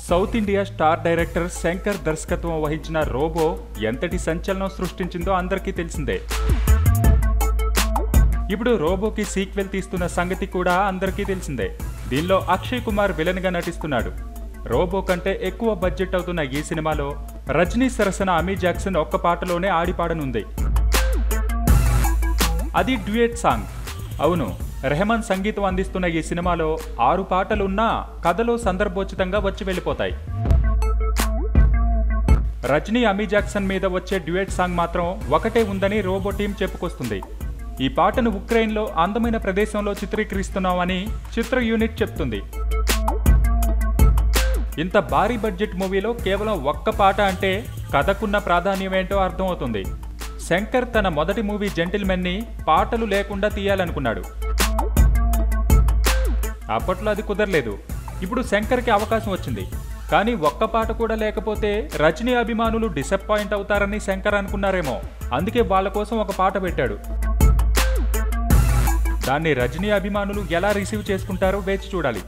South India star director Shankar దర్శకత్వం వహించిన robo ఎంతటి సంచలనం సృష్టించిందో అందరికీ తెలిసిందే. ఇప్పుడు రోబోకి సీక్వెల్ తీస్తున్న సంగతి కూడా అందరికీ తెలిసిందే. దీనిలో అక్షయ్ కుమార్ విలన్ గా నటిస్తున్నాడు. రోబో కంటే ఎక్కువ బడ్జెట్ అవుతున్న ఈ సినిమాలో రజనీ సరసన అమీ జాక్సన్ ఒక్క పాటలోనే ఆడిపాడనుంది. అది డ్యూయెట్ సాంగ్. అవును, రెహమాన్ సంగీతం అందిస్తున్న ఈ సినిమాలో 6 పాటలున్నా కథలో సందర్భోచితంగా వచ్చి వెళ్ళిపోతాయి. రజనీ అమీ జాక్సన్ మీద వచ్చే డ్యూయెట్ సాంగ్ మాత్రం ఒకటే ఉందని రోబో టీం చెప్పుకొస్తుంది. ఈ పాటను ఉక్రెయిన్లో అందమైన ప్రదేశంలో చిత్రీకరిస్తున్నామని చిత్ర యూనిట్ చెప్తుంది. ఇంత భారీ బడ్జెట్ మూవీలో కేవలం ఒక్క పాట అంటే కథకున్న ప్రాధాన్యమేంటో అర్థమవుతుంది. శంకర్ తన మొదటి మూవీ జెంటిల్మెన్ ని పాటలు లేకుండా తీయాలనుకున్నాడు. అప్పట్లో అది కుదరలేదు. ఇప్పుడు శంకర్కి అవకాశం వచ్చింది. కానీ ఒక్క పాట కూడా లేకపోతే రజనీ అభిమానులు డిసప్పాయింట్ అవుతారని శంకర్ అనుకున్నారేమో. అందుకే వాళ్ళ కోసం ఒక పాట పెట్టాడు. దాన్ని రజనీ అభిమానులు ఎలా రిసీవ్ చేసుకుంటారో వేచి చూడాలి.